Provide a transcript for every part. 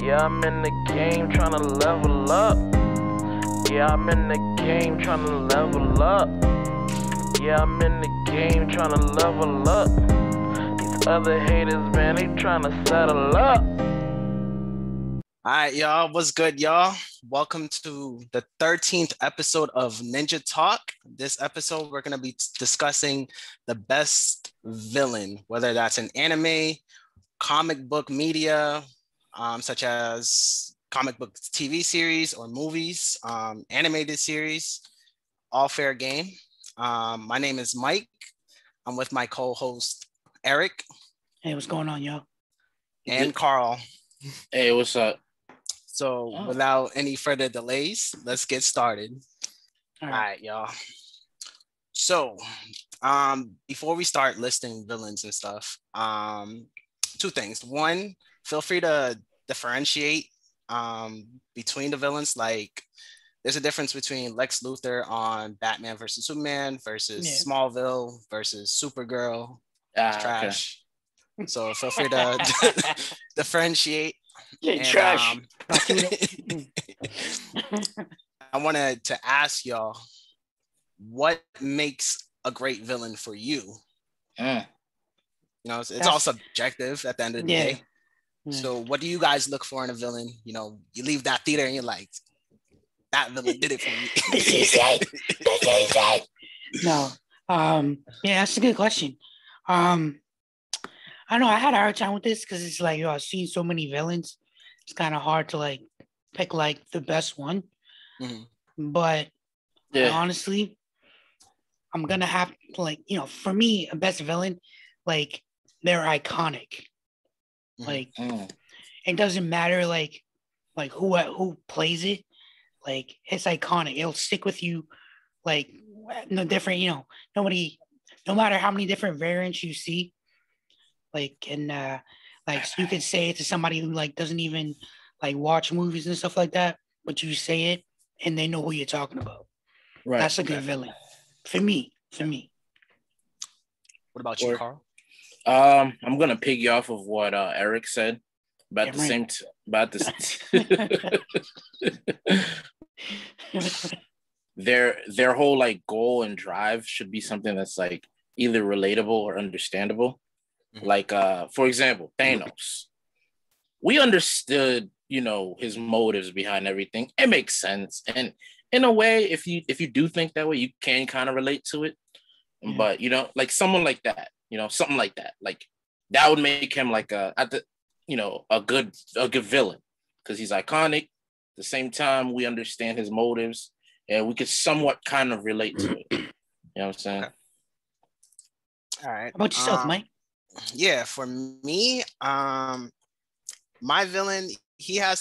Yeah, I'm in the game trying to level up. Yeah, I'm in the game trying to level up. Yeah, I'm in the game trying to level up. These other haters, man, they trying to settle up. All right, y'all. What's good, y'all? Welcome to the 13th episode of Ninja Talk. This episode, we're going to be discussing the best villain, whether that's an anime, comic book media, such as comic book TV series or movies, animated series, all fair game. My name is Mike. I'm with my co-host, Eric. Hey, what's going on, y'all? And Carl. Hey, what's up? So without any further delays, let's get started. All right, y'all. So before we start listing villains and stuff, two things. One, feel free to differentiate between the villains. Like there's a difference between Lex Luthor on Batman versus Superman versus Smallville versus Supergirl. Trash. Okay. So feel free to differentiate. And, trash. I wanted to ask y'all, what makes a great villain for you? You know, it's all subjective at the end of the day. So what do you guys look for in a villain? You know, you leave that theater and you're like, that villain did it for me. This is it. This is it. No. Yeah, that's a good question. I know I had a hard time with this because it's like, I've seen so many villains. It's kind of hard to like pick like the best one. Mm-hmm. But honestly, I'm gonna have to, like, for me, a best villain, like they're iconic. Like it doesn't matter like who plays it. Like it's iconic. It'll stick with you. Like no different, no matter how many different variants you see. Like, and like you could say it to somebody who like doesn't even like watch movies and stuff like that, but you say it and they know who you're talking about. Right. That's a good villain for me. What about you, Carl? I'm gonna piggy off of what Eric said about their whole like goal and drive should be something that's like either relatable or understandable. Like, for example, Thanos. We understood, his motives behind everything. It makes sense. And in a way, if you do think that way, you can kind of relate to it. Yeah. But, like someone like that, something like that. Like that would make him like a good villain because he's iconic. At the same time, we understand his motives and we could somewhat kind of relate to it. You know what I'm saying? Okay. All right. How about yourself, Mike? Yeah, for me, my villain, I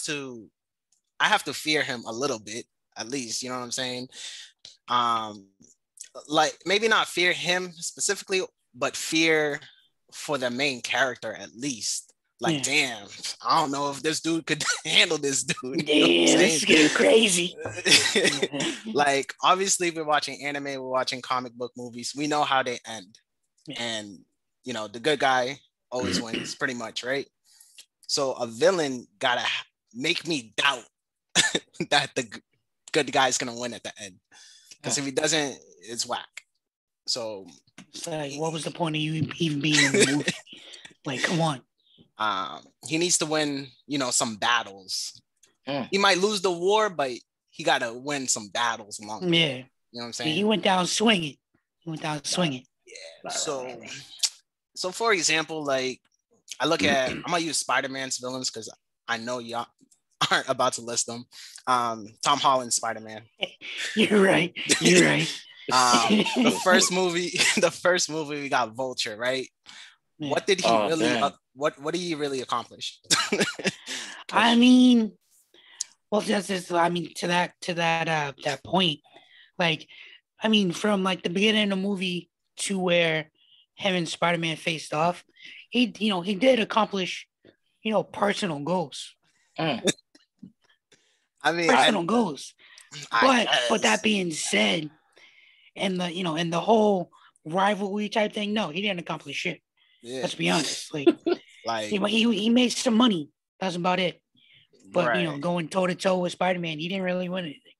have to fear him a little bit, at least, you know what I'm saying? Like maybe not fear him specifically, but fear for the main character at least. Like, damn, I don't know if this dude could handle this dude. Damn, this is getting crazy. Like, obviously, we're watching anime, we're watching comic book movies. We know how they end. And the good guy always wins, pretty much, right? So a villain gotta make me doubt that the good guy's gonna win at the end. Because if he doesn't, it's whack. So, like, what was the point of you even being in the movie? Like, come on. He needs to win, some battles. He might lose the war, but he gotta win some battles along. Yeah, you know what I'm saying? He went down swinging. Yeah. So for example, like I look at, I'm gonna use Spider-Man's villains because I know y'all aren't about to list them. Tom Holland's Spider-Man. You're right. The first movie we got Vulture, right? Yeah. What did he what did he really accomplish? I mean, well, that's just, to that point, like, from like the beginning of the movie to where him and Spider-Man faced off, he did accomplish, personal goals. Personal goals. But that being said, and the whole rivalry type thing, no, he didn't accomplish shit. Yeah. Let's be honest. Like he made some money. That's about it. But going toe to toe with Spider-Man, he didn't really win anything.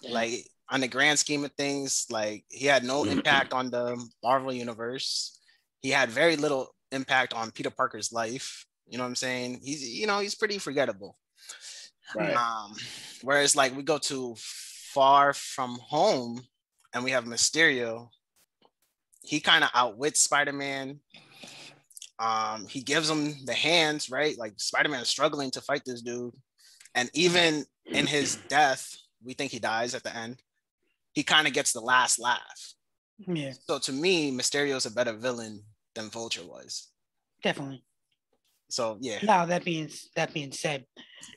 Like on the grand scheme of things, like he had no impact on the Marvel universe. He had very little impact on Peter Parker's life. You know what I'm saying? He's pretty forgettable. Right. Whereas like we go to Far From Home and we have Mysterio. He kind of outwits Spider-Man. He gives him the hands, right? Like Spider-Man is struggling to fight this dude. And even in his death, we think he dies at the end. He kind of gets the last laugh. Yeah. So to me, Mysterio's a better villain than Vulture was. Definitely. So yeah. Now that being said,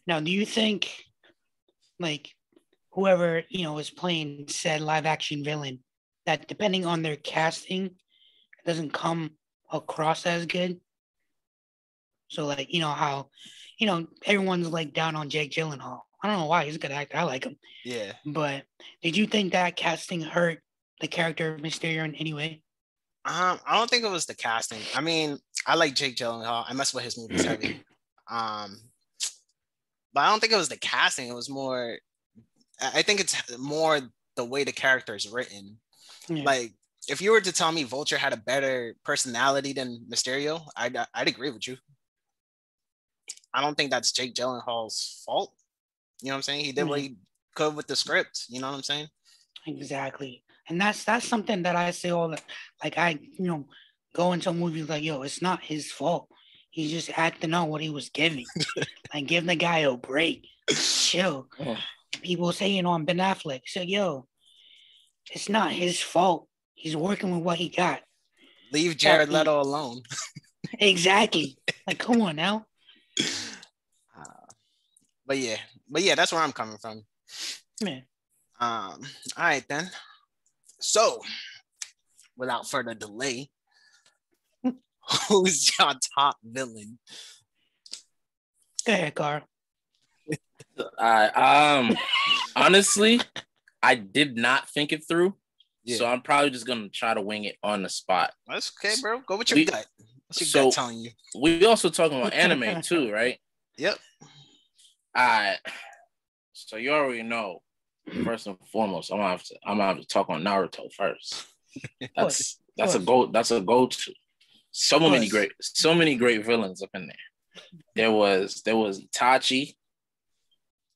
now do you think like whoever is playing said live action villain, that depending on their casting, it doesn't come across as good? So like how everyone's like down on Jake Gyllenhaal. I don't know why, he's a good actor. I like him. Yeah. But did you think that casting hurt the character of Mysterio in any way? I don't think it was the casting. I mean, I like Jake Gyllenhaal. I mess with his movies heavy. But I don't think it was the casting. It was more. I think it's more the way the character is written. Yeah. Like, if you were to tell me Vulture had a better personality than Mysterio, I'd agree with you. I don't think that's Jake Gyllenhaal's fault. You know what I'm saying? He did what he could with the script. You know what I'm saying? Exactly. And that's something that I say all the, like I go into movies like, it's not his fault. He's just acting out what he was giving. Like, give the guy a break. Chill. People saying on Ben Affleck, so it's not his fault. He's working with what he got. Leave Jared Leto alone. Exactly. Like, come on now. But yeah, that's where I'm coming from. Man. All right then. So, without further delay, who's your top villain? Go ahead, Carl. Honestly, I did not think it through. Yeah. So I'm probably just gonna try to wing it on the spot. That's okay, bro. Go with your gut. What's your gut telling you? We also talking about anime too, right? Yep. All right. So you already know. First and foremost, I'm gonna have to talk on Naruto first. That's a go-to. So many great villains up in there. There was Itachi.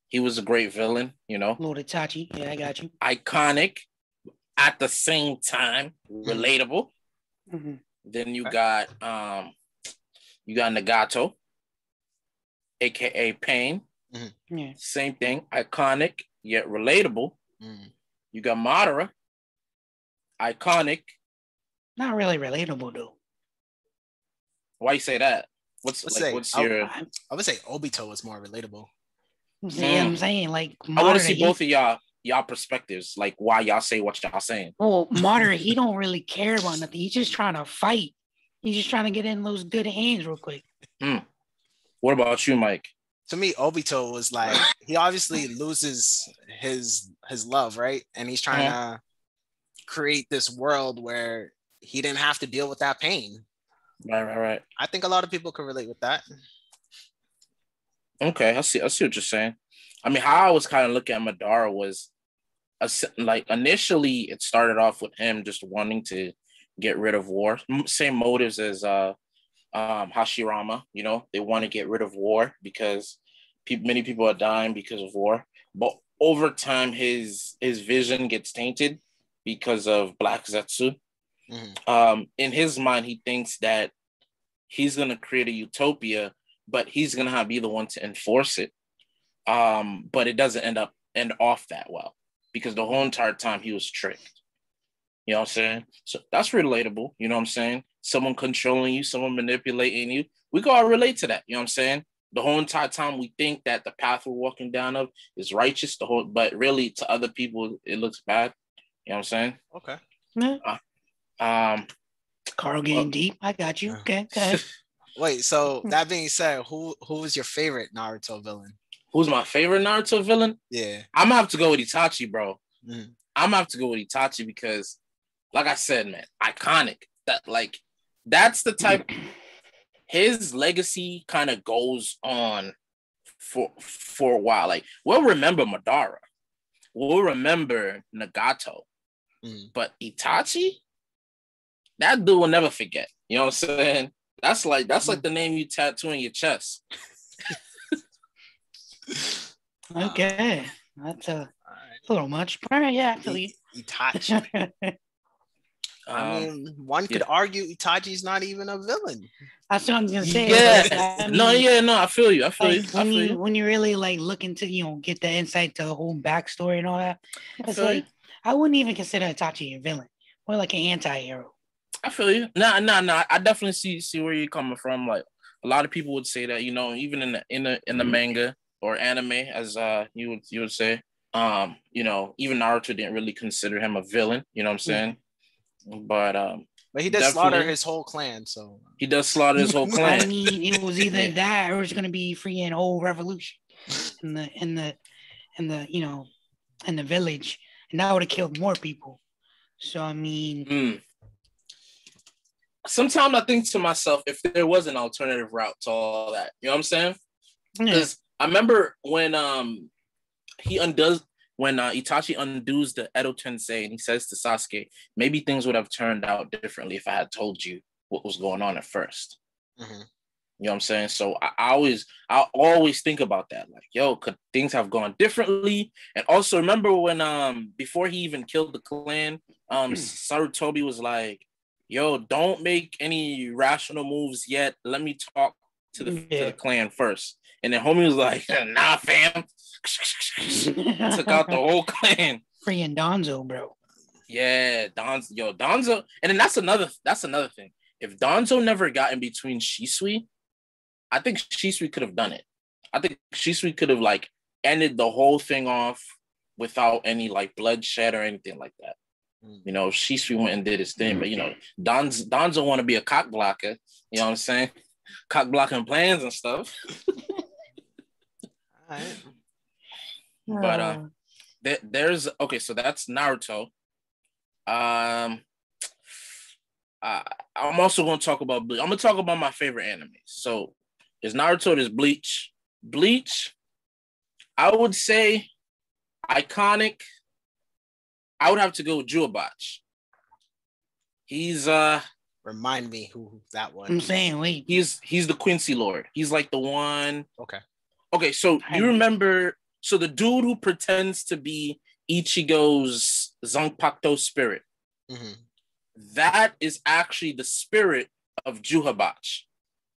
He was a great villain, Lord Itachi. Yeah, I got you. Iconic, at the same time, relatable. Mm-hmm. Then you got Nagato, aka Pain. Mm-hmm. Yeah. Same thing, iconic yet relatable. Mm. You got Madara, iconic. Not really relatable though. Why you say that? I would say Obito is more relatable. See what I'm saying? Like, Madara, I want to see both of y'all perspectives, like why y'all say what y'all saying. Well, Madara, he don't really care about nothing. He's just trying to fight. He's just trying to get in those good hands real quick. What about you, Mike? To me, Obito was like, he obviously loses his love, right? And he's trying to create this world where he didn't have to deal with that pain. Right. I think a lot of people can relate with that. Okay, I see what you're saying. I mean, how I was kind of looking at Madara was, like, initially it started off with him just wanting to get rid of war. Same motives as Hashirama. They want to get rid of war because many people are dying because of war. But over time, his vision gets tainted because of Black Zetsu. Mm-hmm. In his mind, he thinks that he's going to create a utopia, but he's going to be the one to enforce it. But it doesn't end off that well because the whole entire time he was tricked. You know what I'm saying? So that's relatable. You know what I'm saying? Someone controlling you, someone manipulating you. We can all relate to that. You know what I'm saying? The whole entire time we think that the path we're walking down of is righteous, but really to other people, it looks bad. You know what I'm saying? Okay. Yeah. Carl getting deep. I got you. Okay. Wait, so that being said, who was your favorite Naruto villain? Who's my favorite Naruto villain? Yeah. I'm gonna have to go with Itachi, bro. I'm gonna have to go with Itachi because, like I said, man, iconic. That's the type. His legacy kind of goes on for a while. Like, we'll remember Madara, we'll remember Nagato, but Itachi, that dude will never forget. You know what I'm saying? That's like the name you tattoo on your chest. Okay, that's a little much, but yeah, actually, Itachi. I mean, one could argue Itachi's not even a villain. That's what I was gonna say. Yeah, I mean, I feel you. When you really like look into, get the insight to the whole backstory and all that, it's like I wouldn't even consider Itachi a villain, more like an anti-hero. I feel you. Nah. I definitely see where you're coming from. Like, a lot of people would say that, even in the manga or anime, as you would say, even Naruto didn't really consider him a villain. You know what I'm saying? But he does slaughter his whole clan. So he does slaughter his whole clan. I mean, it was either that or it's gonna be freaking whole revolution in the village, and that would have killed more people. So I mean. Sometimes I think to myself, if there was an alternative route to all that, you know what I'm saying? Because I remember when Itachi undoes the Edo Tensei and he says to Sasuke, maybe things would have turned out differently if I had told you what was going on at first. You know what I'm saying? So I always think about that. Like, yo, could things have gone differently? And also remember when before he even killed the clan, Sarutobi was like, yo, don't make any rational moves yet. Let me talk to the clan first. And then homie was like, nah, fam. Took out the whole clan. Freaking Danzo, bro. Yeah, Danzo. And then that's another thing. If Danzo never got in between Shisui, I think Shisui could have done it. I think Shisui could have like ended the whole thing off without any like bloodshed or anything like that. Shisui went and did his thing, but Danzo want to be a cock blocker. You know what I'm saying? Cock blocking plans and stuff. All right. But there's okay. So that's Naruto. I'm also going to talk about Bleach. I'm going to talk about my favorite anime. So there's Naruto. There's Bleach. Bleach, I would say, iconic. I would have to go with Juabach. He's remind me who that was. I'm saying, wait. He's the Quincy Lord. He's like the one. Okay. So you remember? So the dude who pretends to be Ichigo's Zanpakuto spirit. That is actually the spirit of Juhabach.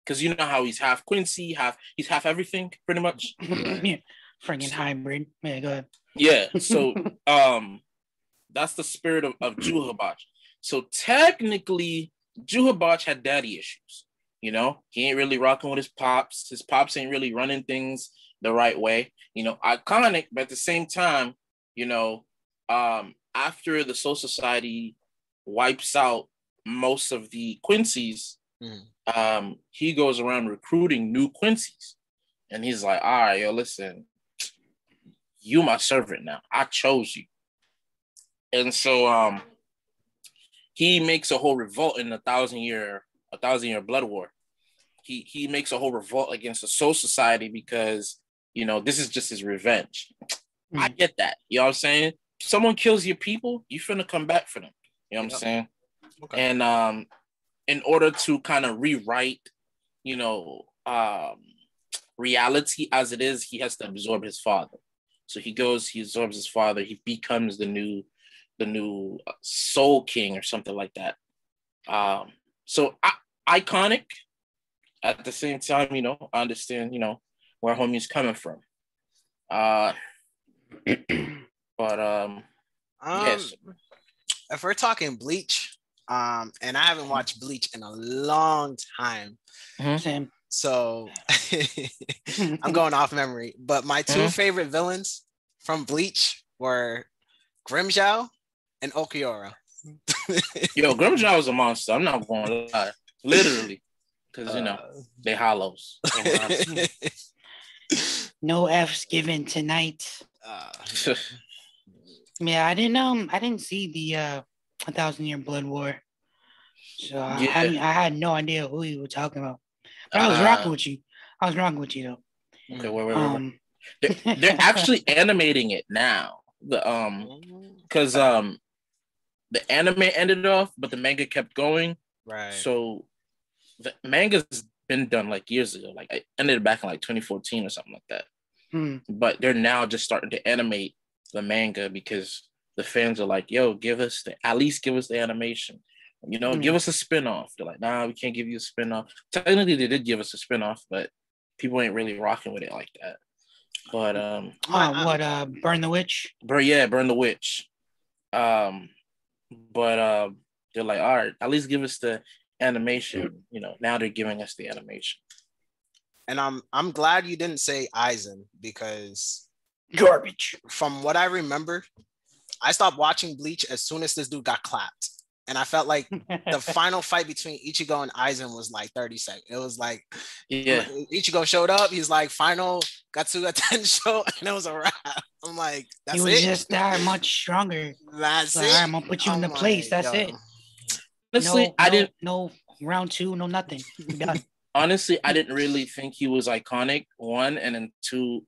Because you know how he's half Quincy, he's half everything, pretty much. Yeah, friggin' hybrid. Yeah, go ahead. Yeah. So that's the spirit of Juhabach. So technically, Juhabach had daddy issues. He ain't really rocking with his pops. His pops ain't really running things the right way. Iconic, but at the same time, after the Soul Society wipes out most of the Quincy's, he goes around recruiting new Quincy's. And he's like, all right, yo, listen, you my servant now. I chose you. And so he makes a whole revolt in a thousand year blood war. He makes a whole revolt against the Soul Society because, this is just his revenge. I get that. You know what I'm saying? If someone kills your people, you finna come back for them. You know what I'm saying? Okay. And in order to kind of rewrite, reality as it is, he has to absorb his father. So he absorbs his father. He becomes the new Soul King or something like that. So iconic. At the same time, I understand, where homie's coming from. Yes. If we're talking Bleach, and I haven't watched Bleach in a long time. Same. So I'm going off memory. But my two favorite villains from Bleach were Grimmjow and Ulquiorra. Yo, Grimmjow is a monster. I'm not going to lie. Literally. Because, they hollows. No F's given tonight. Yeah, I didn't see the 1,000-Year Blood War. So I had no idea who you were talking about. But I was rocking with you. Though. Okay, wait. They're actually animating it now. Because the anime ended off, but the manga kept going. Right. So the manga's been done like years ago. Like I ended back in like 2014 or something like that. But they're now just starting to animate the manga because the fans are like, "Yo, at least give us the animation. Give us a spinoff." They're like, "Nah, we can't give you a spinoff." Technically, they did give us a spinoff, but people ain't really rocking with it like that. But Burn the Witch? Burn the Witch. But they're like, all right, at least give us the animation. Now they're giving us the animation. And I'm glad you didn't say Aizen because garbage. From what I remember, I stopped watching Bleach as soon as this dude got clapped. And I felt like the final fight between Ichigo and Aizen was like 30 seconds. It was like, Ichigo showed up. He's like, final Gatsuga Tensho, and it was a wrap. I'm like, that's it. He was just that much stronger. That's it. I'm gonna put you in the place. That's it. Honestly, no round two, no nothing. We're done. Honestly, I didn't really think he was iconic. One, and then two,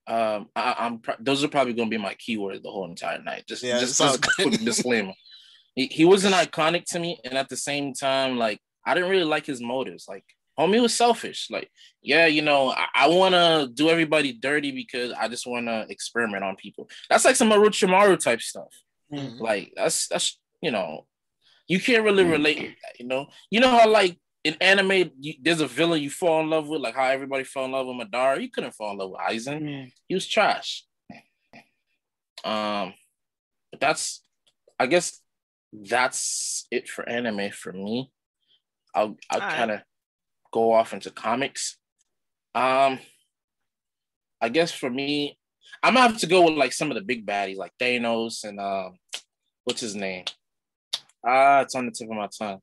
those are probably gonna be my keywords the whole entire night. Just a quick disclaimer. He wasn't iconic to me, and at the same time, like I didn't really like his motives. Like, homie was selfish. Like, I want to do everybody dirty because I just want to experiment on people. That's like some Orochimaru type stuff. Mm-hmm. Like that's you can't really relate with that. You know how like in anime there's a villain you fall in love with, like how everybody fell in love with Madara. You couldn't fall in love with Aizen. He was trash. But I guess that's it for anime for me. I'll kind of go off into comics. I guess for me, I'm gonna have to go with like some of the big baddies like Thanos and what's his name? It's on the tip of my tongue.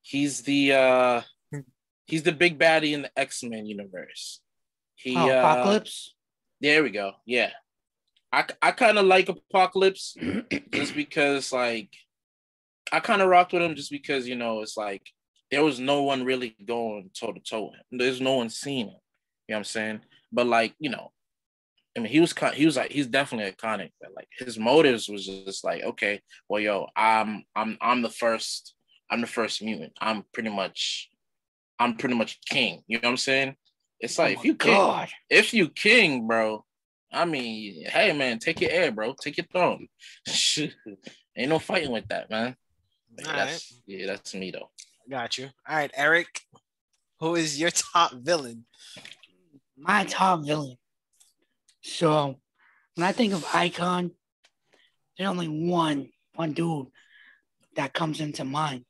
He's the big baddie in the X-Men universe. Apocalypse? There we go. Yeah. I kind of like Apocalypse just because like I kind of rocked with him just because it's like there was no one really going toe to toe with him. There's no one seen him. You know what I'm saying? But like I mean, he was he's definitely iconic. But like his motives was just like, okay, well, I'm the first mutant. I'm pretty much king. You know what I'm saying? It's like if you king, bro. I mean, hey man, take your air, bro. Take your throne. Ain't no fighting with that, man. That's me though. Got you. All right, Eric. Who is your top villain? My top villain. So when I think of Icon, there's only one dude that comes into mind.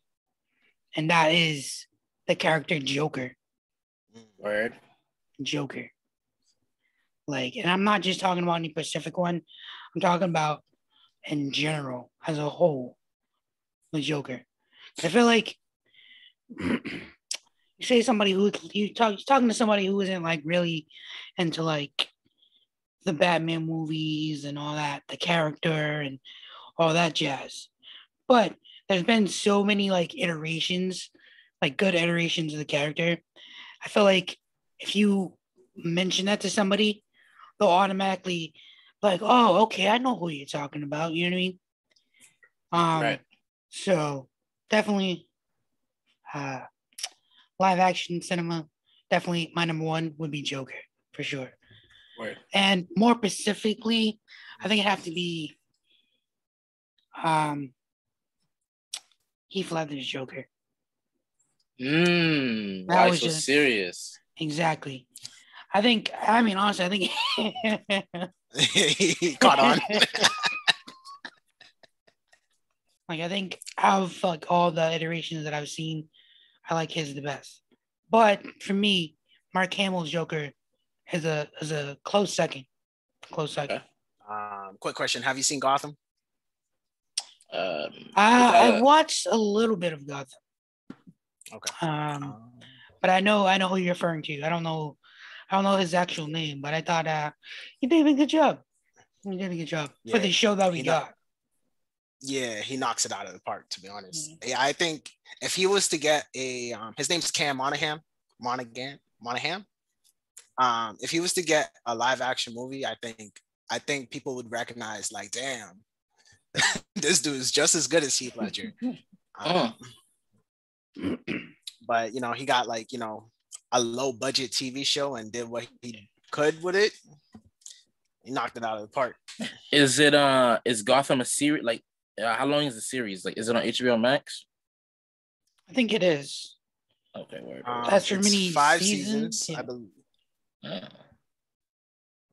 And that is the character Joker. Word. Joker. Like, and I'm not just talking about any specific one. I'm talking about in general, as a whole, the Joker. I feel like you say somebody who you're talking to somebody who isn't like really into like the Batman movies and all that, the character and all that jazz. But there's been so many like iterations, like good iterations of the character. I feel like if you mention that to somebody, they'll automatically like, oh, okay, I know who you're talking about. You know what I mean? Right. So definitely live action cinema, definitely my number one would be Joker for sure. Right. And more specifically, I think it'd have to be Heath Ledger's Joker. Why so serious? Exactly. Honestly, I think he caught on. Like, I think out of like all the iterations that I've seen, I like his the best. But for me, Mark Hamill's Joker is a close second. Okay. Quick question: have you seen Gotham? I watched a little bit of Gotham. Okay. But I know who you're referring to. I don't know his actual name, but I thought he did a good job. He did a good job for the show that we got. Yeah, he knocks it out of the park, to be honest. Mm-hmm. Yeah, I think if he was to get his name's Cam Monaghan. If he was to get a live action movie, I think people would recognize, like, damn, this dude is just as good as Heath Ledger. But he got like a low budget TV show and did what he could with it. He knocked it out of the park. Is Gotham a series? Like, how long is the series? Like, is it on HBO Max? I think it is. Okay, word. That's for many 5 seasons, I believe.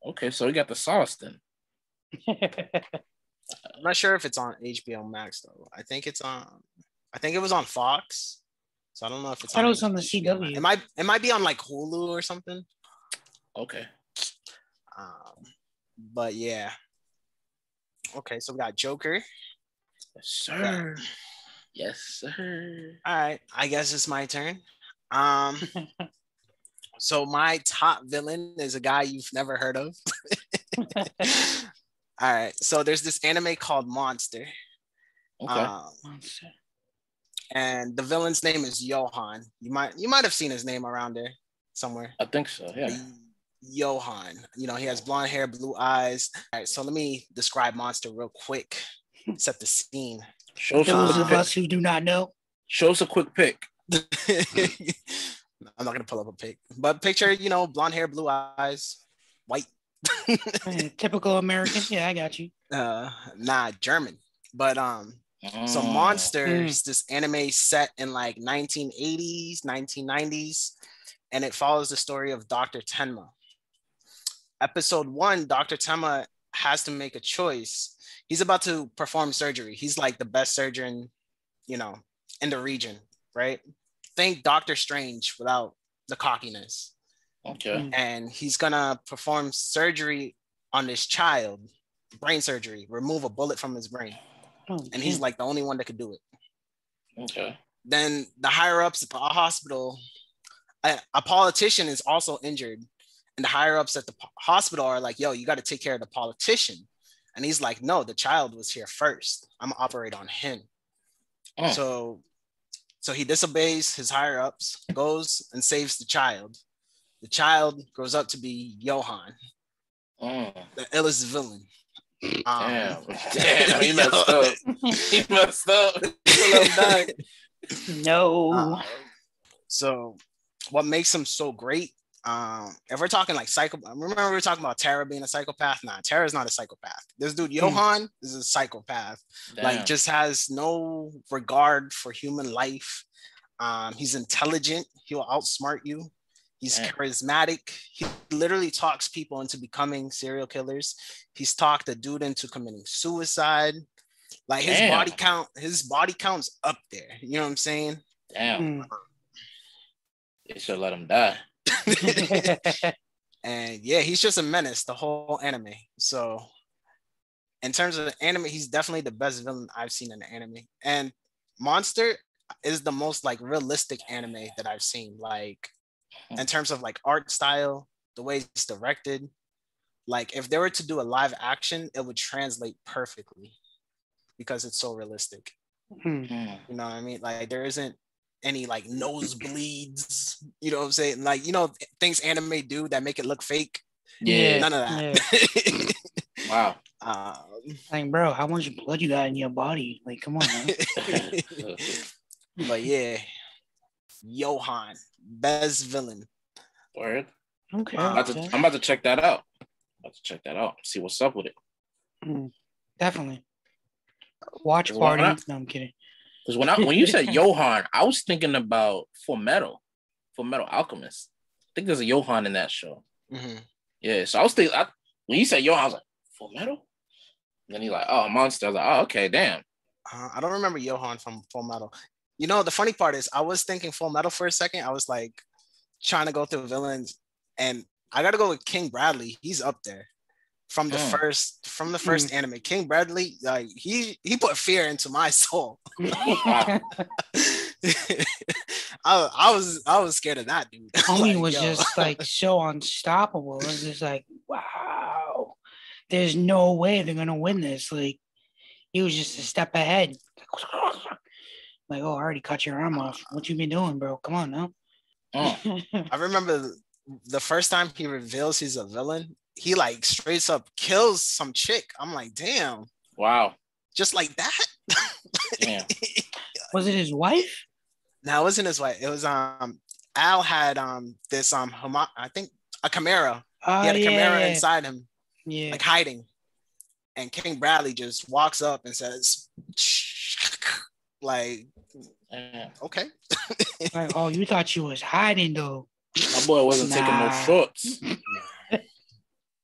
Okay, so we got the sauce then. I'm not sure if it's on HBO Max though. I think it was on Fox. So I don't know if it's. I thought it was on the CW. It might be on like Hulu or something. Okay. But yeah. Okay, so we got Joker. Yes, sir. Yes, sir. All right, I guess it's my turn. So my top villain is a guy you've never heard of. All right, so there's this anime called Monster. Okay. Monster. And the villain's name is Johan. You might have seen his name around there somewhere. I think so, yeah. Johan. He has blonde hair, blue eyes. All right, so let me describe Monster real quick. Set the scene. Those of us who do not know. Show us a quick pic. I'm not gonna pull up a pic, but picture, blonde hair, blue eyes, white. Typical American. Yeah, I got you. German. But so Monster is this anime set in like 1980s, 1990s, and it follows the story of Dr. Tenma. Episode 1, Dr. Tenma has to make a choice. He's about to perform surgery. He's like the best surgeon, in the region, right? Think Doctor Strange without the cockiness. Okay. And he's gonna perform surgery on this child, brain surgery, remove a bullet from his brain. And he's like the only one that could do it. Okay. Then the higher ups at the hospital, a politician is also injured. And the higher ups at the hospital are like, yo, you got to take care of the politician. And he's like, no, the child was here first. I'm gonna operate on him. So he disobeys his higher ups, goes and saves the child. The child grows up to be Johan, the illest villain. Damn, he messed up. He messed up. No. So what makes him so great? If we're talking like remember we were talking about Tara being a psychopath? Nah, Tara's not a psychopath. This dude, Johan, is a psychopath. Damn. Like, just has no regard for human life. He's intelligent. He'll outsmart you. He's charismatic. He literally talks people into becoming serial killers. He's talked a dude into committing suicide. Like, his body count's up there. You know what I'm saying? Damn. They should let him die. And yeah, he's just a menace the whole anime. So in terms of the anime, he's definitely the best villain I've seen in the anime. And Monster is the most like realistic anime that I've seen. Like, in terms of like art style, the way it's directed, like if they were to do a live action, it would translate perfectly because it's so realistic. You know what I mean? Like, there isn't any like nosebleeds, you know what I'm saying? Like, things anime do that make it look fake. Yeah. None of that. Yeah. Wow. Like, bro, how much blood you got in your body? Like, come on, man. But yeah, Johan, best villain. Word. Okay. I'm about to check that out. See what's up with it. Definitely. Watch party. No, I'm kidding. Because when you said Johan, I was thinking about Fullmetal Alchemist. I think there's a Johan in that show. Mm-hmm. Yeah, so I was thinking, when you said Johan, I was like, Fullmetal? And then he's like, oh, Monster. I was like, oh, okay, damn. I don't remember Johan from Fullmetal. The funny part is, I was thinking Fullmetal for a second. I was like trying to go through villains, and I got to go with King Bradley. He's up there from the first anime. King Bradley, like he put fear into my soul. I was scared of that dude. Homie was just like so unstoppable. It was just like, wow, there's no way they're gonna win this. Like, he was just a step ahead. Like, oh, I already cut your arm off. What you been doing, bro? Come on now. I remember the first time he reveals he's a villain, he like straight up kills some chick. I'm like, damn. Wow. Just like that? Damn. Was it his wife? No, it wasn't his wife. It was Al had this I think a Chimera. He had a Chimera inside him. Yeah. Like hiding. And King Bradley just walks up and says, like, okay. Like, oh, you thought you was hiding though. My boy wasn't taking no shorts.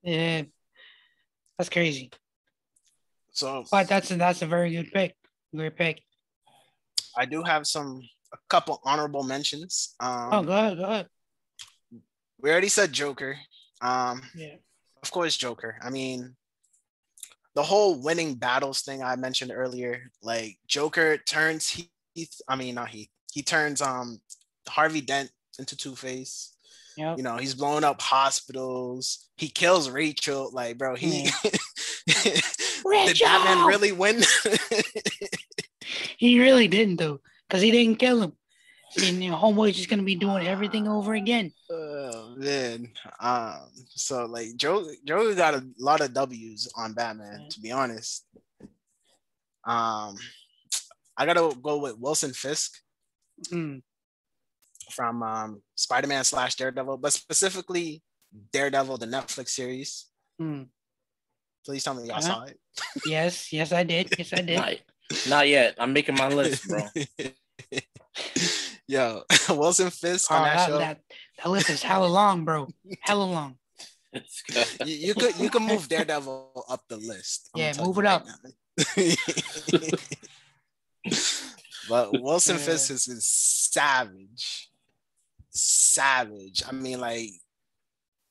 Yeah. That's crazy. So, but that's a very good pick. Great pick. I do have a couple honorable mentions. Go ahead. We already said Joker. Yeah. Of course, Joker. I mean, the whole winning battles thing I mentioned earlier, like Joker turns he turns Harvey Dent into Two-Face. Yep. You know, he's blowing up hospitals. He kills Rachel. Like, bro, did Batman really win? He really didn't though, because he didn't kill him. And homeboy's just gonna be doing everything over again. Oh man. So like Joker got a lot of W's on Batman, to be honest. I gotta go with Wilson Fisk from Spider-Man / Daredevil, but specifically Daredevil, the Netflix series. Please tell me y'all saw it. Yes, I did. Yes, I did. Not yet. I'm making my list, bro. Yo, Wilson Fisk on that show. That list is hella long, bro. Hella long. You could move Daredevil up the list. Yeah, move it up. But Wilson Fisk is savage. I mean, like,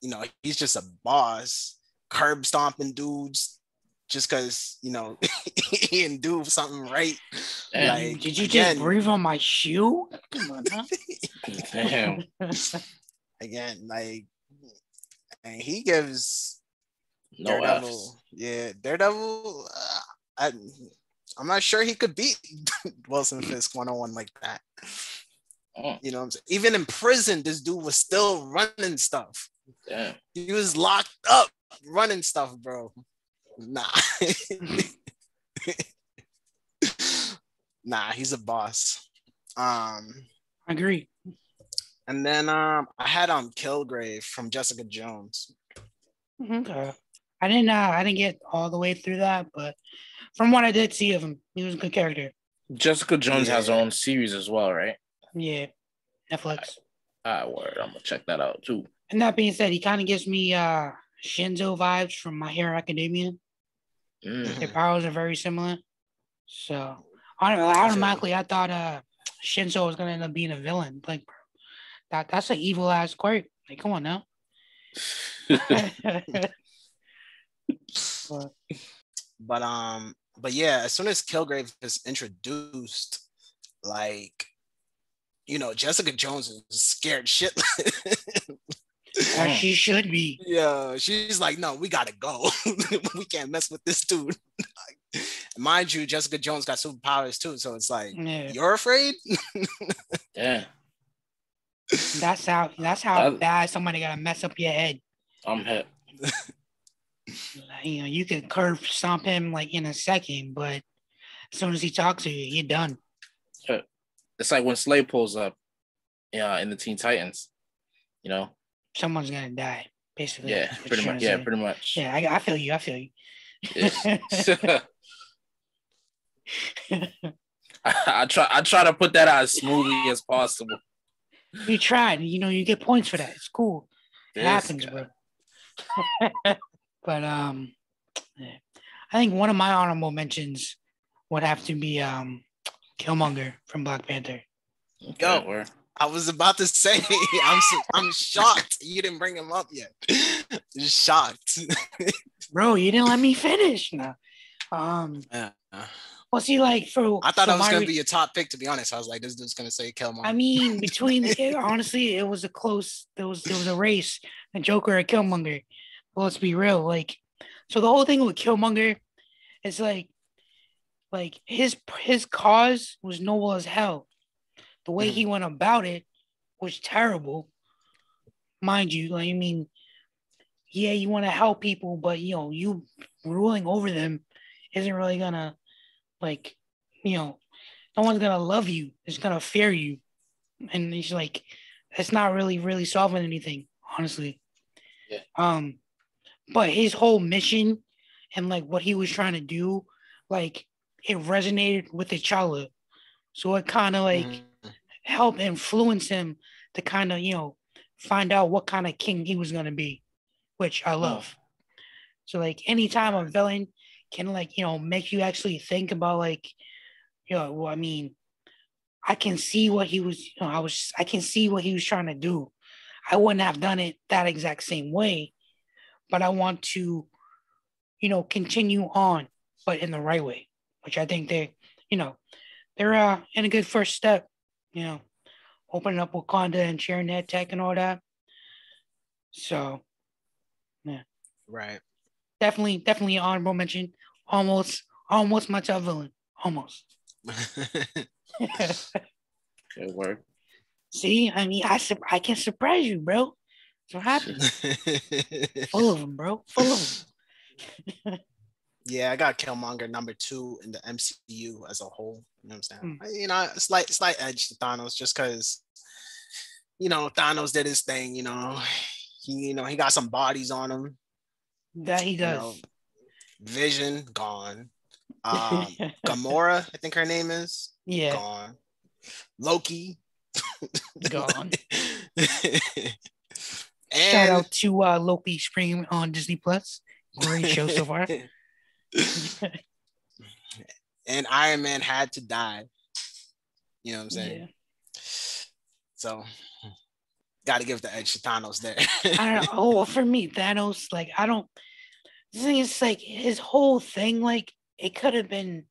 you know, he's just a boss, curb stomping dudes just because, you know, he didn't do something right. Like, did you just breathe on my shoe? Come on, huh? Damn. Again, like, and he gives no Daredevil. F's. Yeah, Daredevil. I'm not sure he could beat Wilson Fisk 1-on-1 like that. You know what I'm saying? Even in prison, this dude was still running stuff. Damn. He was locked up running stuff, bro. Nah. Nah, he's a boss. I agree. And then I had Kilgrave from Jessica Jones. Okay. I didn't get all the way through that, but from what I did see of him, he was a good character. Jessica Jones has her own series as well, right? Yeah. Netflix. Word. I'm gonna check that out too. And that being said, he kind of gives me Shinzo vibes from My Hero Academia. Their powers are very similar. So automatically I thought Shinzo was gonna end up being a villain. Like, that's an evil ass quirk. Like, come on now. But yeah, as soon as Kilgrave is introduced, like, you know, Jessica Jones is scared shitless. As she should be. Yeah, she's like, no, we gotta go. We can't mess with this dude. Mind you, Jessica Jones got superpowers too, so it's like, you're afraid? Yeah. That's how bad somebody gotta mess up your head. I'm hip. You know, you can curve stomp him like in a second, but as soon as he talks to you, you're done. It's like when Slade pulls up in the Teen Titans, you know? Someone's gonna die, basically. Yeah, pretty much. Yeah, pretty much. Yeah, I feel you. Yeah. I try to put that out as smoothly as possible. You tried, you know, you get points for that. It's cool. It happens, bro. But I think one of my honorable mentions would have to be Killmonger from Black Panther. Yo, I was about to say, I'm shocked you didn't bring him up yet. Shocked. Bro, you didn't let me finish. No. Well, see, like I thought it was gonna be your top pick. To be honest, I was like, this dude's gonna say Killmonger. I mean, honestly, it was a close. There was a race, a Joker or Killmonger. But let's be real, like, so the whole thing with Killmonger is like his cause was noble as hell. The way he went about it was terrible, mind you, like, I mean, yeah, you want to help people, but you ruling over them isn't really gonna, like, no one's gonna love you. It's gonna fear you, and it's like it's not really solving anything, honestly. Yeah. But his whole mission and like what he was trying to do, like it resonated with T'Challa, so it kind of like helped influence him to kind of find out what kind of king he was gonna be, which I love. So like anytime a villain can like make you actually think about like well, I mean, I can see what he was I can see what he was trying to do. I wouldn't have done it that exact same way, but I want to continue on, but in the right way, which I think they're in a good first step, opening up Wakanda and sharing that tech and all that. So, yeah. Right. Definitely honorable mention. Almost my top villain. Almost. Good work. See, I mean, I can surprise you, bro. So happy. Full of them, bro. Full of them. Yeah, I got Killmonger number 2 in the MCU as a whole. You know what I'm saying? Slight edge to Thanos just because, Thanos did his thing. He got some bodies on him. That he does. Vision gone. Gamora, I think her name is. Yeah. Gone. Loki. Gone. Shout out to Loki Spring on Disney Plus. Great show so far. And Iron Man had to die. You know what I'm saying? Yeah. So, got to give the edge to Thanos there. I don't know. Oh, for me, Thanos, like, I don't. The thing is, like, his whole thing, like, it could have been.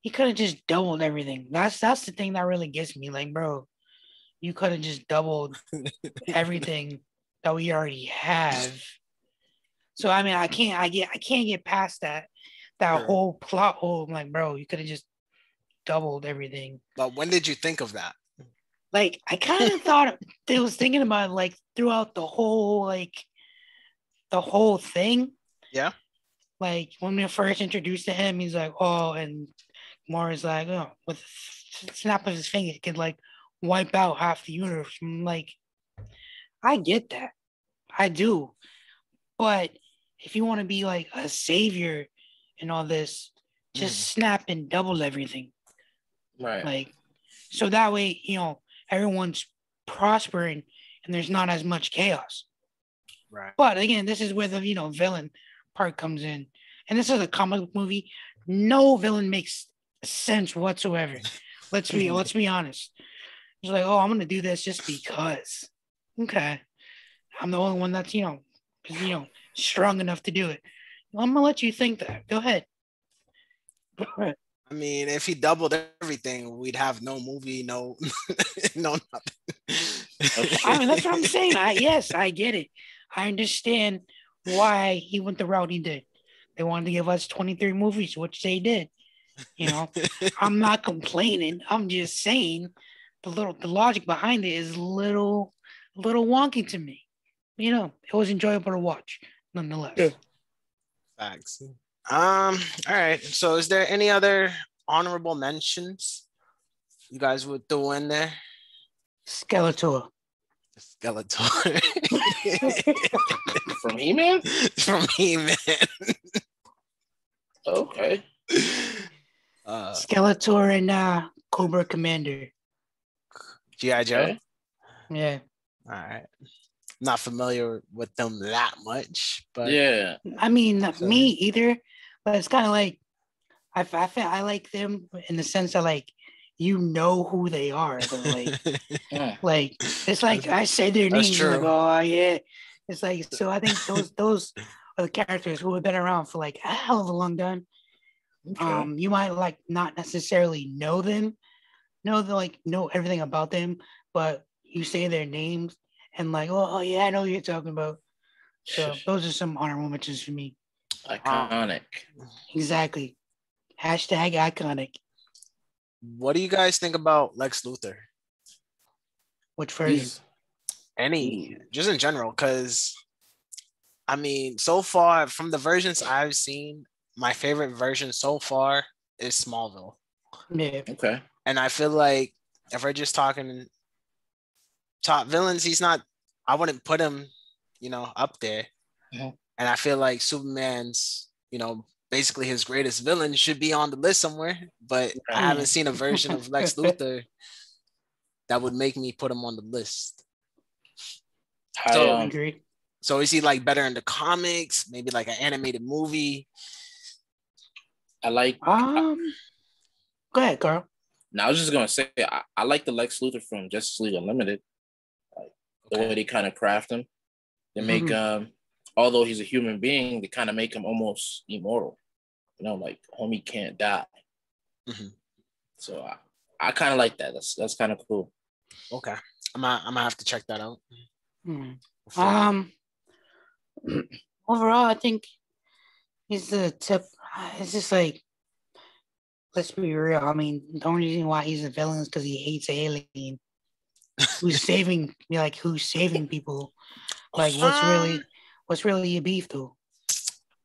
He could have just doubled everything. That's the thing that really gets me. Like, bro, you could have just doubled everything that we already have. So I mean, I can't get past that whole plot hole. I'm like, bro, you could have just doubled everything. But when did you think of that? Like, I kind of thought I was thinking about it, like throughout the whole thing. Yeah. Like when we first introduced to him, he's like, oh, and Mara's like, oh, with a snap of his finger, he could like wipe out half the universe. I'm like, I get that. I do. But if you want to be like a savior and all this, just snap and double everything. Right. Like, so that way, everyone's prospering and there's not as much chaos. Right. But again, this is where the, villain part comes in. And this is a comic book movie. No villain makes sense whatsoever. Let's be honest. It's like, oh, I'm gonna do this just because. Okay. I'm the only one that's, strong enough to do it. I'm gonna let you think that. Go ahead. I mean, if he doubled everything, we'd have no movie, no nothing. I mean, that's what I'm saying. I get it. I understand why he went the route he did. They wanted to give us 23 movies, which they did. I'm not complaining. I'm just saying the logic behind it is a little wonky to me. It was enjoyable to watch, nonetheless. Yeah. Facts. All right. So, is there any other honorable mentions you guys would throw in there? Skeletor. From He-Man? From He-Man. Okay. Skeletor and Cobra Commander. G.I. Joe? Okay. Yeah. All right. Not familiar with them that much, but yeah. I mean, not me either, but it's kind of like I like them in the sense that like who they are. Like, like it's like I say their names, like, oh yeah. It's like, so I think those are the characters who have been around for like a hell of a long time. Okay. You might like not necessarily know them, know everything about them, but you say their names and like, oh yeah, I know what you're talking about. So those are some honorable mentions for me. Iconic. Exactly. #iconic. What do you guys think about Lex Luthor? Which version? Any, just in general, because I mean, so far from the versions I've seen, my favorite version so far is Smallville. Yeah. Okay. And I feel like if we're just talking top villains, he's not. I wouldn't put him, up there. Mm-hmm. And I feel like Superman's, basically his greatest villain should be on the list somewhere. But I haven't seen a version of Lex Luthor that would make me put him on the list. I agree. So is he like better in the comics? Maybe like an animated movie? I like. Go ahead, Carl. Now I was just gonna say I like the Lex Luthor from Justice League Unlimited. Like the way they kind of craft him. They make although he's a human being, they kind of make him almost immortal. Like homie can't die. Mm-hmm. So I kind of like that. That's kind of cool. Okay, I'm gonna have to check that out. Overall, I think he's the tip. It's just like, let's be real. I mean, the only reason why he's a villain is because he hates alien. Who's saving people? Like, what's really your beef though?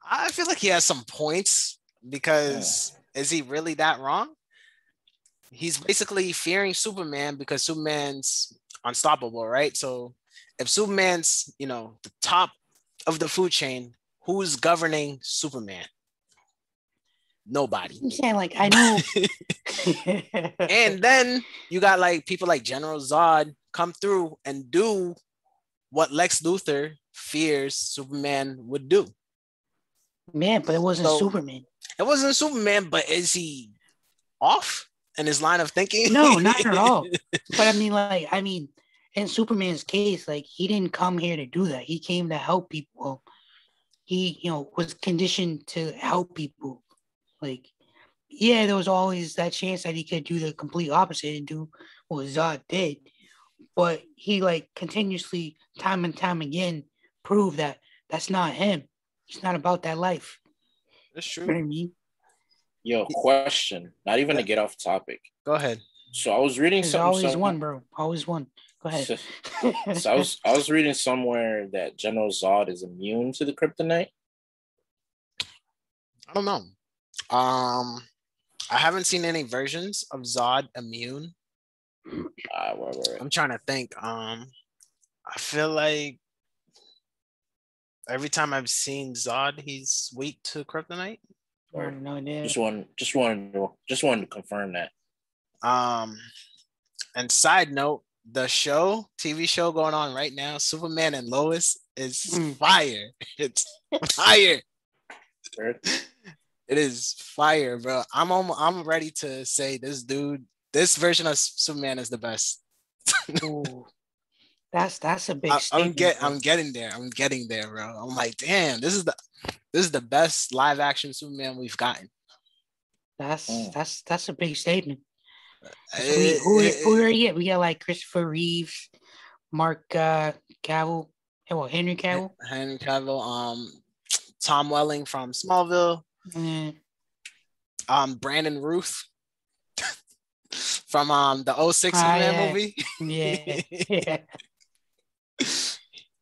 I feel like he has some points because is he really that wrong? He's basically fearing Superman because Superman's unstoppable, right? So if Superman's, the top of the food chain, who's governing Superman? Nobody. I'm saying, like, I know. And then you got like people like General Zod come through and do what Lex Luthor fears Superman would do. Man, but it wasn't Superman. It wasn't Superman, but is he off in his line of thinking? No, not at all. But I mean, in Superman's case, like, he didn't come here to do that. He came to help people. He, was conditioned to help people. Like, yeah, there was always that chance that he could do the complete opposite and do what Zod did. But he, like, continuously, time and time again, proved that that's not him. It's not about that life. That's true. You know what I mean? Yo, question. Not even to get off topic. Go ahead. So I was reading something. Always one, bro. Always one. Go ahead. So I was reading somewhere that General Zod is immune to the kryptonite. I don't know. I haven't seen any versions of Zod immune. Right. I'm trying to think. I feel like every time I've seen Zod, he's weak to kryptonite. Or no idea. Just wanted to confirm that. And side note, the TV show going on right now, Superman and Lois, is fire. It's fire. It is fire, bro. I'm ready to say this version of Superman is the best. Ooh, that's a big statement. I'm getting there, bro. I'm like, damn, this is the best live action Superman we've gotten. That's a big statement. Who are you? We got like Christopher Reeves, Mark Cavill, Henry Cavill. Henry Cavill, Tom Welling from Smallville. Brandon Routh from the 06 Superman movie. Yeah.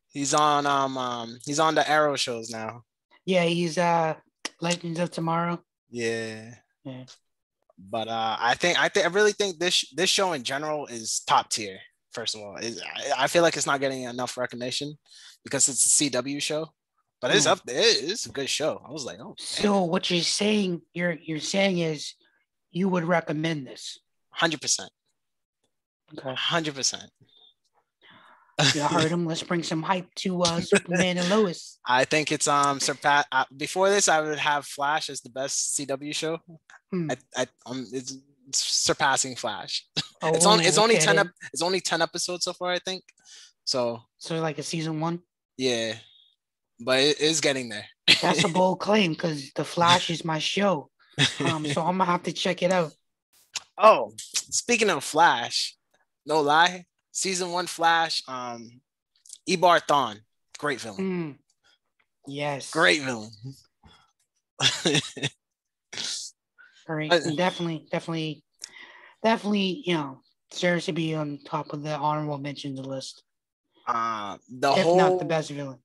He's on the Arrow shows now. Yeah, he's Legends of Tomorrow. Yeah. But I really think this show in general is top tier. First of all, I feel like it's not getting enough recognition because it's a CW show, but it's up there. It's a good show. I was like, oh. So what you're saying is you would recommend this? 100%. Okay. 100%. You heard him. Let's bring some hype to Superman and Lois. I think it's surpass. Before this, I would have Flash as the best CW show. It's surpassing Flash. Oh, it's only 10 episodes so far, I think. So like a season 1. Yeah, but it is getting there. That's a bold claim because the Flash is my show. So I'm gonna have to check it out. Oh, speaking of Flash, no lie. Season 1 Flash, Ebar Thawne, great villain. Yes. Great villain. Great. Definitely, deserves to be on top of the honorable mentions list. The if whole, not the best villain.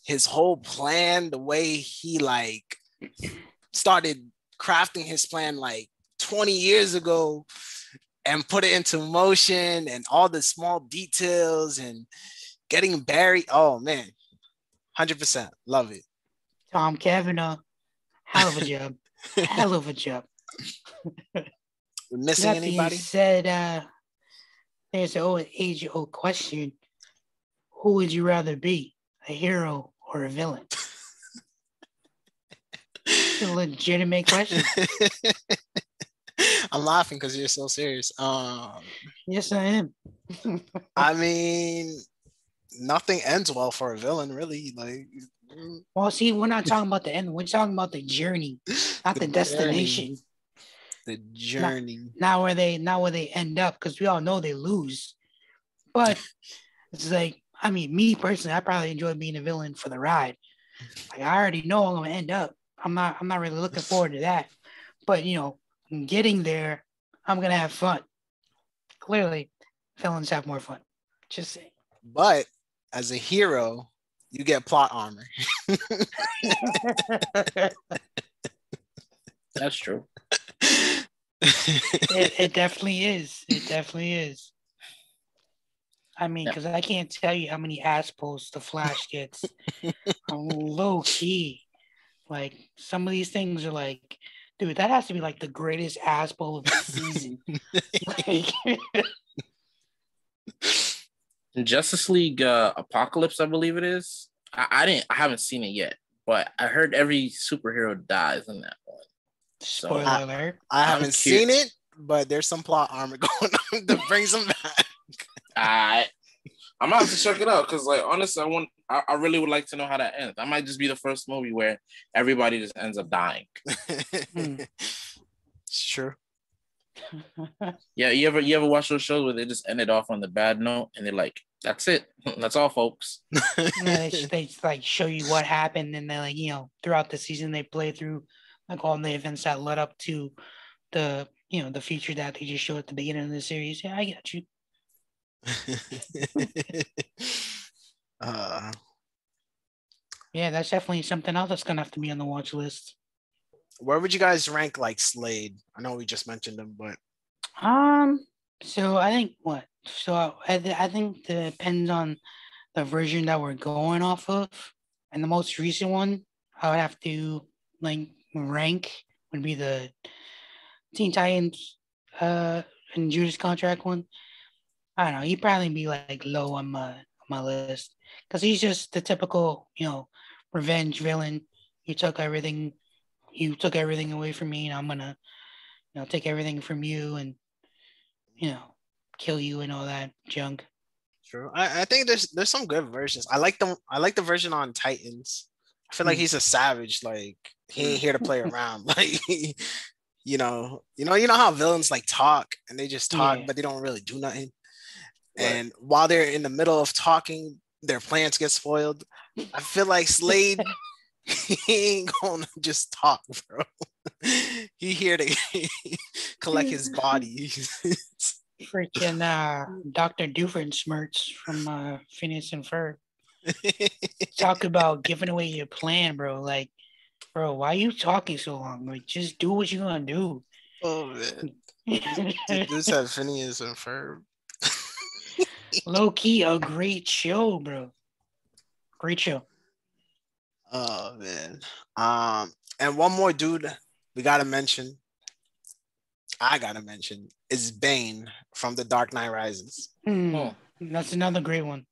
His whole plan, the way he like started crafting his plan like 20 years ago and put it into motion, and all the small details and getting Barry. Oh man, 100% love it. Tom Cavanaugh, hell of a job. Hell of a job. We're missing that anybody? Being said, there's an age-old question. Who would you rather be, a hero or a villain? It's a legitimate question. I'm laughing because you're so serious. Yes, I am. I mean, nothing ends well for a villain, really. Like, well, see, we're not talking about the end. We're talking about the journey, not the destination. The journey. Not where they end up, because we all know they lose. But it's like, I mean, me personally, I probably enjoy being a villain for the ride. Like, I already know I'm gonna end up. I'm not really looking forward to that. But you know, getting there, I'm gonna have fun. Clearly, villains have more fun. Just saying. But as a hero, you get plot armor. That's true. It definitely is. It definitely is. I mean, because I can't tell you how many ass posts the Flash gets. Low key. Like, some of these things are like, dude, that has to be like the greatest ass pull of the season. Like, Justice League Apocalypse, I believe it is. I haven't seen it yet, but I heard every superhero dies in that one. Spoiler alert. I haven't seen it, but there's some plot armor going on that brings them back. I'm gonna have to check it out because, like, honestly, I really would like to know how that ends. That might just be the first movie where everybody just ends up dying. It's true. Yeah, you ever watch those shows where they just ended off on the bad note and they're like, "That's it, that's all, folks." Yeah, they like show you what happened, and then, like, you know, throughout the season they play through like all the events that led up to the, you know, the feature that they just showed at the beginning of the series. Yeah, I got you. Yeah, that's definitely something else that's gonna have to be on the watch list. Where would you guys rank like Slade? I know we just mentioned him, but so I think I think it depends on the version that we're going off of, and the most recent one I would have to like rank would be the Teen Titans and Judas Contract one. I don't know, he'd probably be like low on my list because he's just the typical, you know, revenge villain. You took everything away from me, and I'm gonna, you know, take everything from you and, you know, kill you and all that junk. True. I think there's some good versions. I like the version on Titans. I feel like he's a savage. Like, he ain't here to play around. Like, you know how villains like talk and they just talk, but they don't really do nothing. Right. And while they're in the middle of talking, their plans get spoiled. I feel like Slade, he ain't gonna just talk, bro. He here to collect his body. Freaking Dr. Doofenshmirtz from Phineas and Ferb. Talk about giving away your plan, bro. Like, bro, why are you talking so long? Like, just do what you're gonna do. Oh man. This had Phineas and Ferb. Low key, a great show, bro. Great show. Oh man. And one more dude I gotta mention is Bane from The Dark Knight Rises. That's another great one.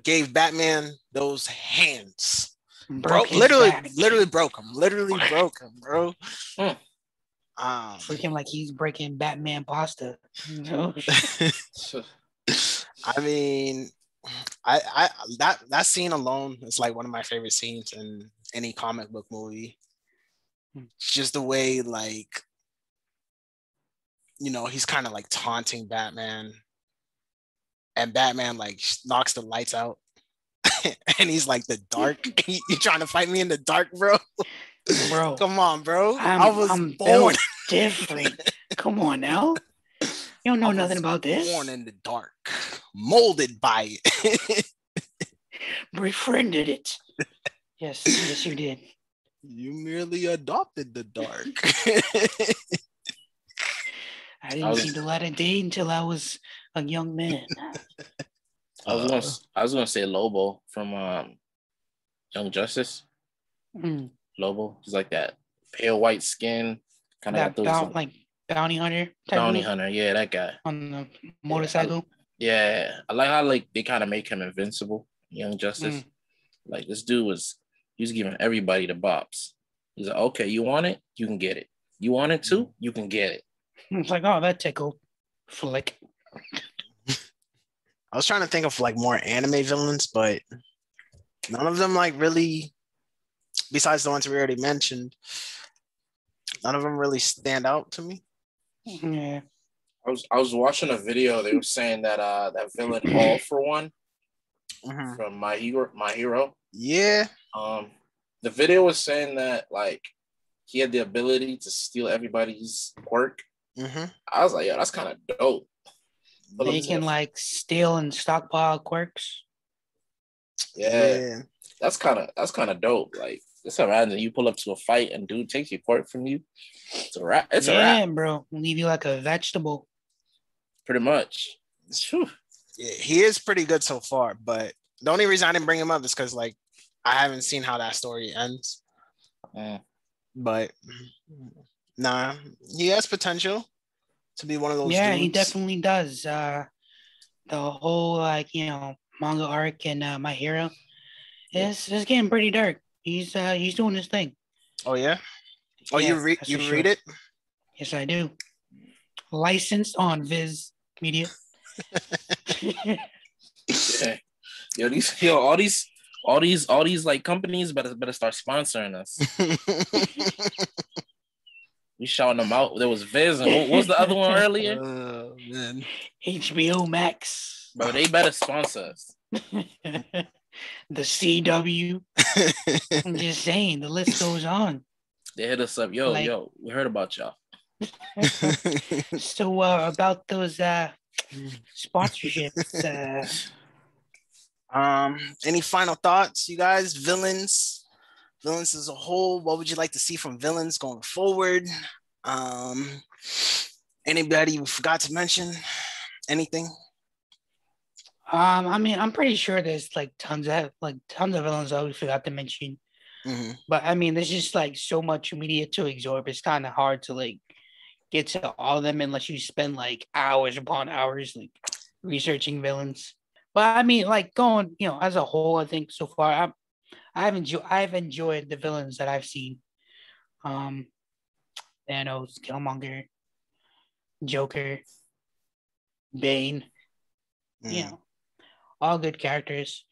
Gave Batman those hands. Literally broke him. Literally broke him, bro. Freaking like he's breaking Batman pasta. I mean, I that scene alone is like one of my favorite scenes in any comic book movie. It's just the way, like, you know, he's kind of like taunting Batman, and Batman like knocks the lights out, and he's like, "The dark? You trying to fight me in the dark, bro? Bro, come on, bro. I'm born different. Come on now." You don't know nothing about this. Born in the dark, molded by it. befriended it. Yes, you did. You merely adopted the dark. I didn't see the light of day until I was a young man. I was gonna say Lobo from Young Justice. Lobo, he's like that pale white skin, kind of like bounty hunter. Bounty hunter, yeah, that guy on the motorcycle. Yeah, I like how like they kind of make him invincible. Young Justice, like this dude was giving everybody the bops. He's like, okay, you want it, you can get it. You want it too, you can get it. It's like, oh, that tickled. Flick. I was trying to think of like more anime villains, but none of them like really, besides the ones we already mentioned, none of them really stand out to me. Yeah. I was watching a video. They were saying that that villain All for One from My Hero. Yeah. The video was saying that like he had the ability to steal everybody's quirk. I was like, yo, that's kind of dope. They can like steal and stockpile quirks. Yeah. That's kind of dope. Like, just imagine you pull up to a fight and dude takes your quirk from you. It's a wrap. It's a wrap. Yeah, bro. Leave you like a vegetable. Pretty much. Yeah, he is pretty good so far, but the only reason I didn't bring him up is because like I haven't seen how that story ends. But nah, he has potential to be one of those. Yeah, dudes. He definitely does. The whole manga arc and My Hero, it's getting pretty dark. He's doing his thing. Oh yeah. Oh, you read it? Yes, I do. Licensed on Viz Media. Yeah. All these like companies better start sponsoring us. We shouting them out. There was Viz and what was the other one earlier? Man. HBO Max. Bro, they better sponsor us. The CW. I'm just saying, the list goes on. They hit us up. Yo, we heard about y'all. So about those sponsorships. Any final thoughts, you guys? Villains as a whole. What would you like to see from villains going forward? Anybody we forgot to mention? Anything? I mean, I'm pretty sure there's like tons of villains that we forgot to mention. But I mean, there's just like so much media to absorb. It's kind of hard to like get to all of them unless you spend like hours upon hours like researching villains. But I mean, like going, as a whole, I think so far I've enjoyed the villains that I've seen. Thanos, Killmonger, Joker, Bane, all good characters,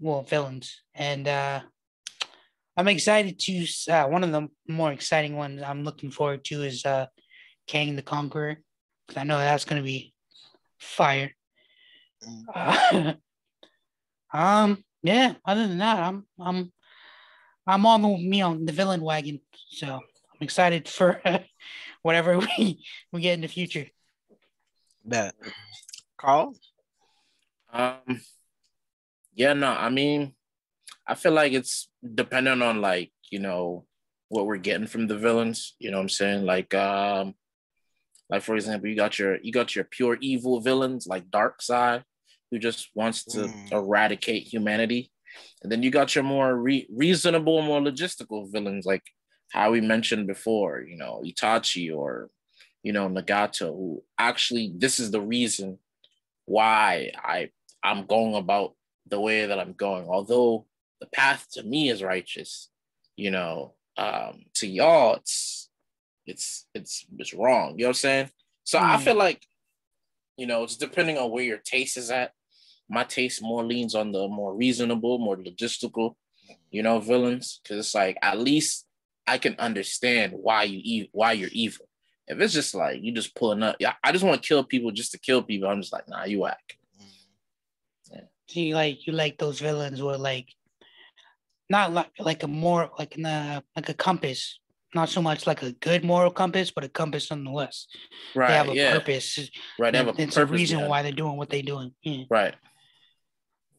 villains, and I'm excited to. One of the more exciting ones I'm looking forward to is Kang the Conqueror, because I know that's gonna be fire. Yeah. Other than that, I'm on the villain wagon, so I'm excited for whatever we get in the future. Bet. Carl? Yeah, no, I mean, I feel like it's dependent on like, what we're getting from the villains. You know what I'm saying? Like for example, you got your pure evil villains like Darkseid, who just wants to eradicate humanity. And then you got your more reasonable, more logistical villains, like how we mentioned before, Itachi or, Nagato, who actually, this is the reason why I'm going about the way that I'm going. Although the path to me is righteous, to y'all, it's wrong. You know what I'm saying? So I feel like, it's depending on where your taste is at. My taste more leans on the more reasonable, more logistical, villains. Because it's like, at least I can understand why you're evil. If it's just like, you just pulling up, I just want to kill people just to kill people. I'm just like, nah, you whack. Yeah. So you like those villains with like, not like a more like a compass. Not so much like a good moral compass, but a compass nonetheless. Right. They have a purpose. Right. They have it's a reason why they're doing what they're doing. Yeah. Right.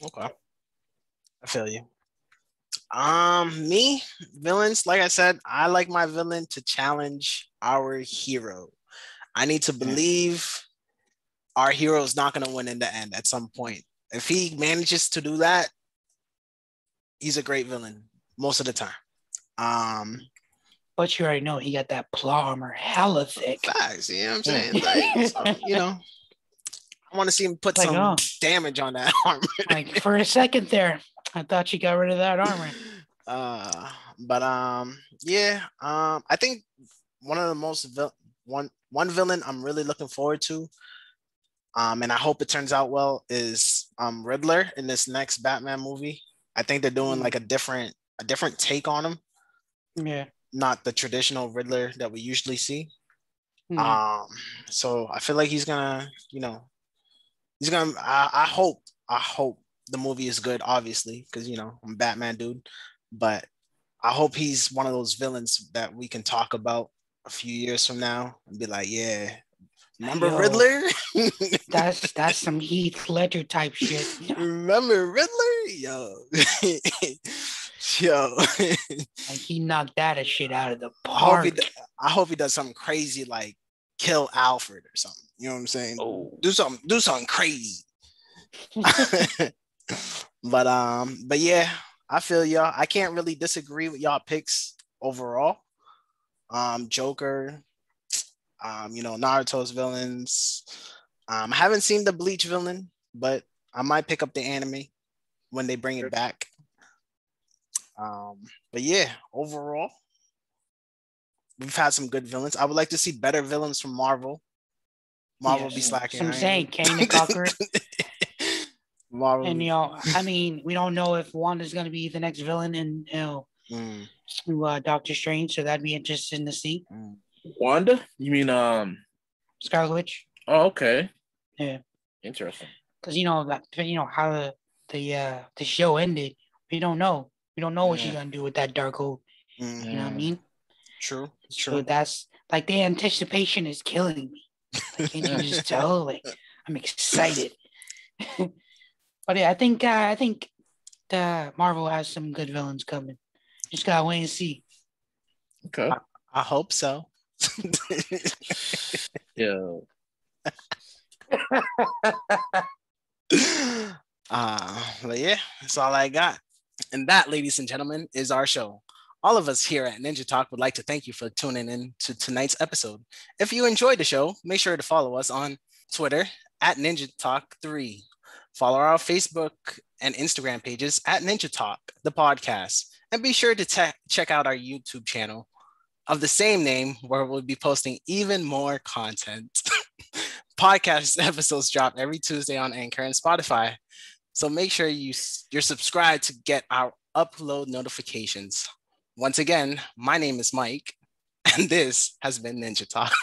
Okay. I feel you. Me, villains, like I said, I like my villain to challenge our hero. I need to believe our hero is not going to win in the end at some point. If he manages to do that, he's a great villain most of the time. But you already know he got that plot armor hella thick. Facts, you know what I'm saying? Like, so, I want to see him put some damage on that armor. Like for a second there, I thought you got rid of that armor. I think one of the most one villain I'm really looking forward to, and I hope it turns out well, is Riddler in this next Batman movie. I think they're doing like a different take on him. Yeah. Not the traditional Riddler that we usually see. So I feel like he's gonna, I hope the movie is good, obviously, because I'm a Batman dude, but I hope he's one of those villains that we can talk about a few years from now and be like, yeah, remember Riddler? that's some Heath Ledger type shit. Remember Riddler? Yo. Like he knocked that shit out of the park. I hope he does something crazy like kill Alfred or something. You know what I'm saying? Oh. Do something crazy. But yeah, I feel y'all. I can't really disagree with y'all picks overall. Joker, Naruto's villains. I haven't seen the Bleach villain, but I might pick up the anime when they bring it back. But yeah, overall, we've had some good villains. I would like to see better villains from Marvel. Marvel be slacking. I'm saying Kane the Conqueror. Marvel. And we don't know if Wanda's gonna be the next villain in Doctor Strange, so that'd be interesting to see. Wanda? You mean Scarlet Witch? Oh, okay. Yeah. Interesting. Because how the show ended, we don't know. We don't know what she's gonna do with that Darkhold. You know what I mean? True. So that's like the anticipation is killing me. Like, can't you just tell? Like I'm excited. But yeah, I think the Marvel has some good villains coming. Just gotta wait and see. Okay. I hope so. Yeah. But yeah, that's all I got. And that, ladies and gentlemen, is our show. All of us here at Ninja Talk would like to thank you for tuning in to tonight's episode. If you enjoyed the show, make sure to follow us on Twitter at Ninja Talk 3. Follow our Facebook and Instagram pages at Ninja Talk, the podcast. And be sure to check out our YouTube channel of the same name, where we'll be posting even more content. Podcast episodes drop every Tuesday on Anchor and Spotify. So make sure you're subscribed to get our upload notifications. Once again, my name is Mike, and this has been Ninja Talk.